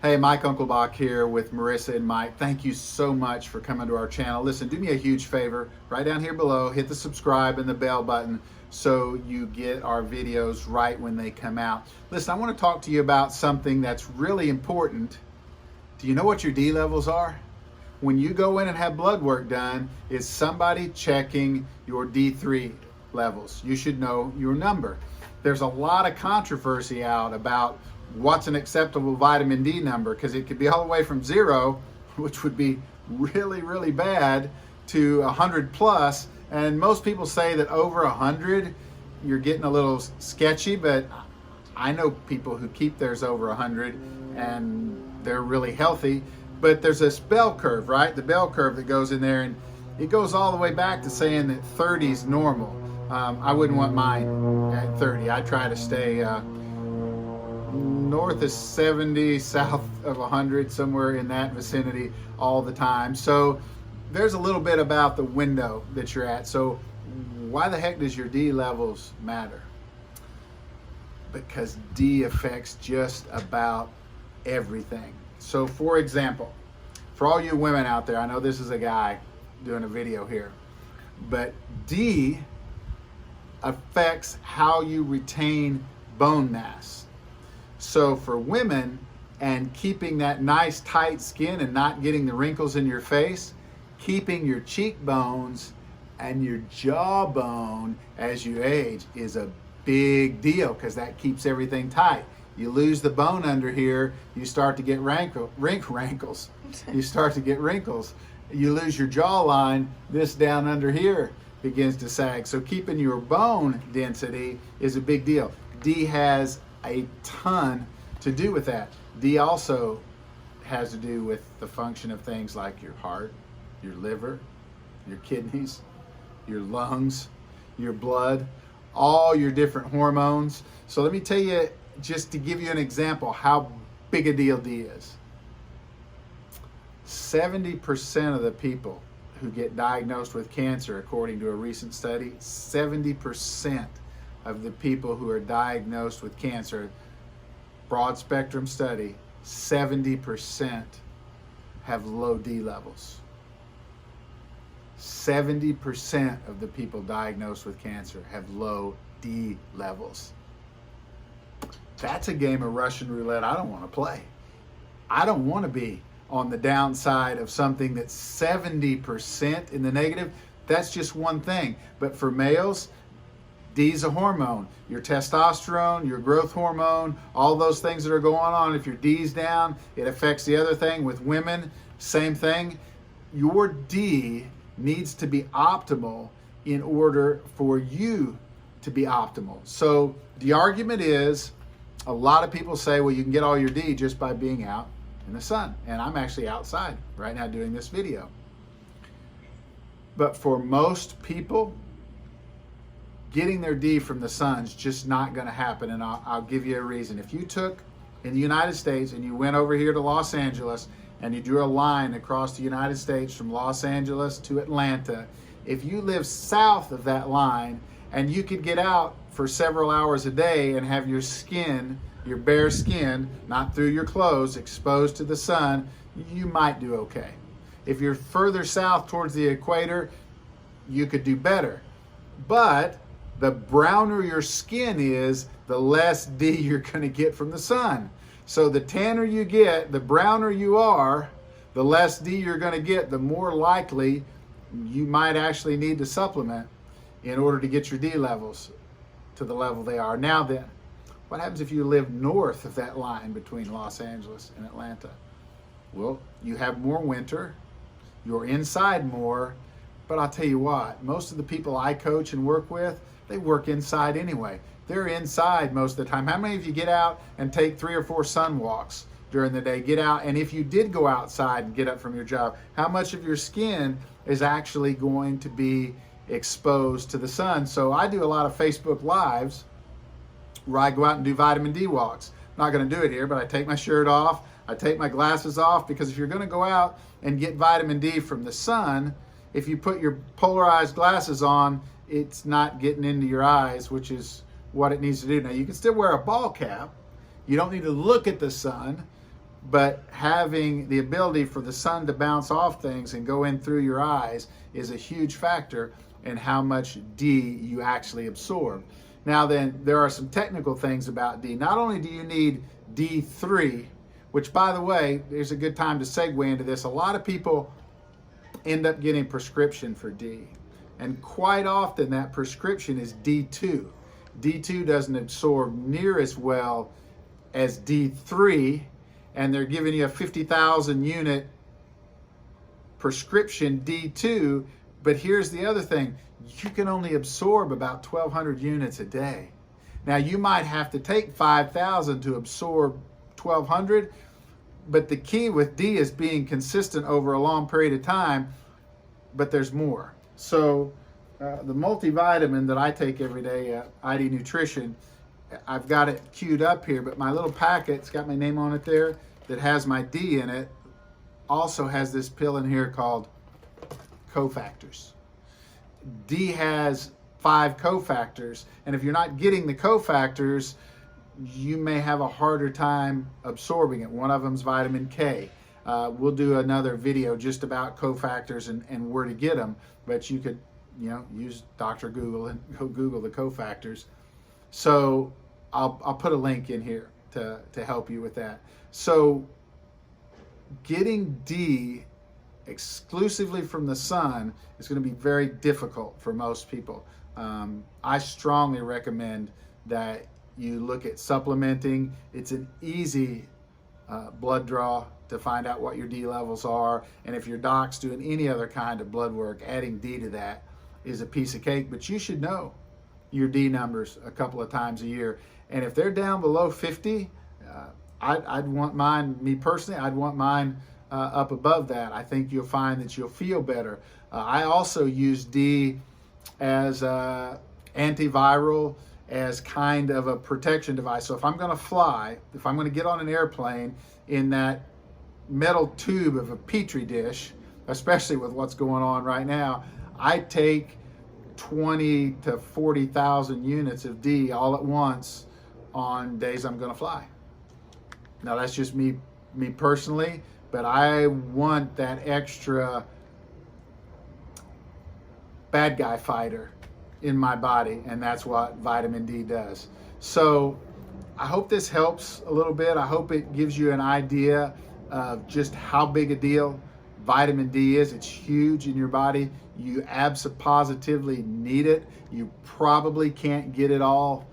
Hey, Mike Unkelbach here with Marissa and Mike. Thank you so much for coming to our channel. Listen, do me a huge favor. Right down here below, hit the subscribe and the bell button so you get our videos right when they come out. Listen, I want to talk to you about something that's really important. Do you know what your D levels are? When you go in and have blood work done, is somebody checking your D3 levels? You should know your number. There's a lot of controversy out about what's an acceptable vitamin D number, because it could be all the way from 0, which would be really, really bad, to 100 plus. And most people say that over 100, you're getting a little sketchy, but I know people who keep theirs over 100 and they're really healthy. But there's this bell curve, right? The bell curve that goes in there, and it goes all the way back to saying that 30 is normal. I wouldn't want mine at 30. I try to stay north of 70, south of 100, somewhere in that vicinity all the time. So there's a little bit about the window that you're at. So why the heck does your D levels matter? Because D affects just about everything. So for example, for all you women out there, I know this is a guy doing a video here, but D affects how you retain bone mass. So for women, and keeping that nice tight skin and not getting the wrinkles in your face, keeping your cheekbones and your jawbone as you age is a big deal, because that keeps everything tight. You lose the bone under here, you start to get wrinkles. You start to get wrinkles. You lose your jawline, this down under here begins to sag. So keeping your bone density is a big deal. D has a ton to do with that. D also has to do with the function of things like your heart, your liver, your kidneys, your lungs, your blood, all your different hormones. So let me tell you, just to give you an example, how big a deal D is. 70% of the people who get diagnosed with cancer, according to a recent study, 70% of the people who are diagnosed with cancer, broad spectrum study, 70% have low D levels. 70% of the people diagnosed with cancer have low D levels. That's a game of Russian roulette I don't want to play. I don't want to be on the downside of something that's 70% in the negative. That's just one thing. But for males, D is a hormone. Your testosterone, your growth hormone, all those things that are going on, if your D's down, it affects the other thing. With women, same thing. Your D needs to be optimal in order for you to be optimal. So the argument is, a lot of people say, well, you can get all your D just by being out in the sun. And I'm actually outside right now doing this video. But for most people, getting their D from the sun's just not going to happen. And I'll give you a reason. If you took in the United States and you went over here to Los Angeles and you drew a line across the United States from Los Angeles to Atlanta, if you live south of that line and you could get out for several hours a day and have your skin, your bare skin, not through your clothes, exposed to the sun, you might do okay. If you're further south towards the equator, you could do better. But the browner your skin is, the less D you're going to get from the sun. So the tanner you get, the browner you are, the less D you're going to get, the more likely you might actually need to supplement in order to get your D levels to the level they are. Now then, what happens if you live north of that line between Los Angeles and Atlanta? Well, you have more winter, you're inside more, but I'll tell you what, most of the people I coach and work with, they work inside anyway. They're inside most of the time. How many of you get out and take 3 or 4 sun walks during the day? Get out, and if you did go outside and get up from your job, how much of your skin is actually going to be exposed to the sun? So I do a lot of Facebook Lives where I go out and do vitamin D walks. I'm not going to do it here, but I take my shirt off, I take my glasses off, because if you're going to go out and get vitamin D from the sun, if you put your polarized glasses on, it's not getting into your eyes, which is what it needs to do. Now, you can still wear a ball cap. You don't need to look at the sun, but having the ability for the sun to bounce off things and go in through your eyes is a huge factor in how much D you actually absorb. Now then, there are some technical things about D. Not only do you need D3, which by the way, there's a good time to segue into this. A lot of people end up getting prescription for D. And quite often that prescription is D2. D2 doesn't absorb near as well as D3, and they're giving you a 50,000 unit prescription D2, but here's the other thing. You can only absorb about 1,200 units a day. Now you might have to take 5,000 to absorb 1,200, but the key with D is being consistent over a long period of time, but there's more. So the multivitamin that I take every day, ID Nutrition, I've got it queued up here, but my little packet, it's got my name on it there, that has my D in it, also has this pill in here called cofactors. D has 5 cofactors, and if you're not getting the cofactors, you may have a harder time absorbing it. One of them is vitamin K. We'll do another video just about cofactors and where to get them, but you could, use Dr. Google and go Google the cofactors. So I'll put a link in here to help you with that. So getting D exclusively from the sun is going to be very difficult for most people. I strongly recommend that you look at supplementing. It's an easy blood draw to find out what your D levels are, and if your doc's doing any other kind of blood work, adding D to that is a piece of cake, but you should know your D numbers a couple of times a year, and if they're down below 50, I'd want mine, me personally, I'd want mine up above that. I think you'll find that you'll feel better. I also use D as antiviral, as kind of a protection device. So if I'm going to fly, if I'm going to get on an airplane in that metal tube of a petri dish, especially with what's going on right now, I take 20 to 40,000 units of D all at once on days I'm going to fly. Now that's just me personally, but I want that extra bad guy fighter in my body, and that's what vitamin D does. So I hope this helps a little bit. I hope it gives you an idea of just how big a deal vitamin D is. It's huge in your body. You absolutely need it. You probably can't get it all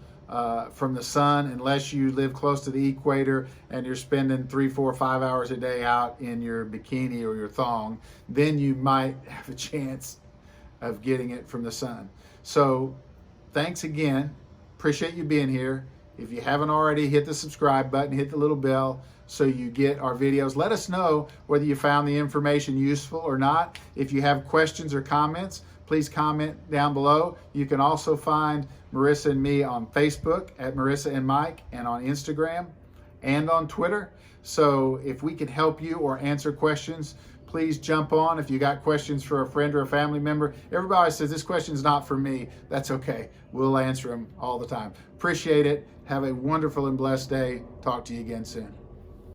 from the sun unless you live close to the equator and you're spending 3, 4, 5 hours a day out in your bikini or your thong. Then you might have a chance of getting it from the sun. So thanks again. Appreciate you being here. If you haven't already, hit the subscribe button, hit the little bell so you get our videos. Let us know whether you found the information useful or not. If you have questions or comments, please comment down below. You can also find Marissa and me on Facebook at Marissa and Mike, and on Instagram and on Twitter. So if we can help you or answer questions, please jump on. If you got questions for a friend or a family member, everybody says this question's not for me. That's okay. We'll answer them all the time. Appreciate it. Have a wonderful and blessed day. Talk to you again soon.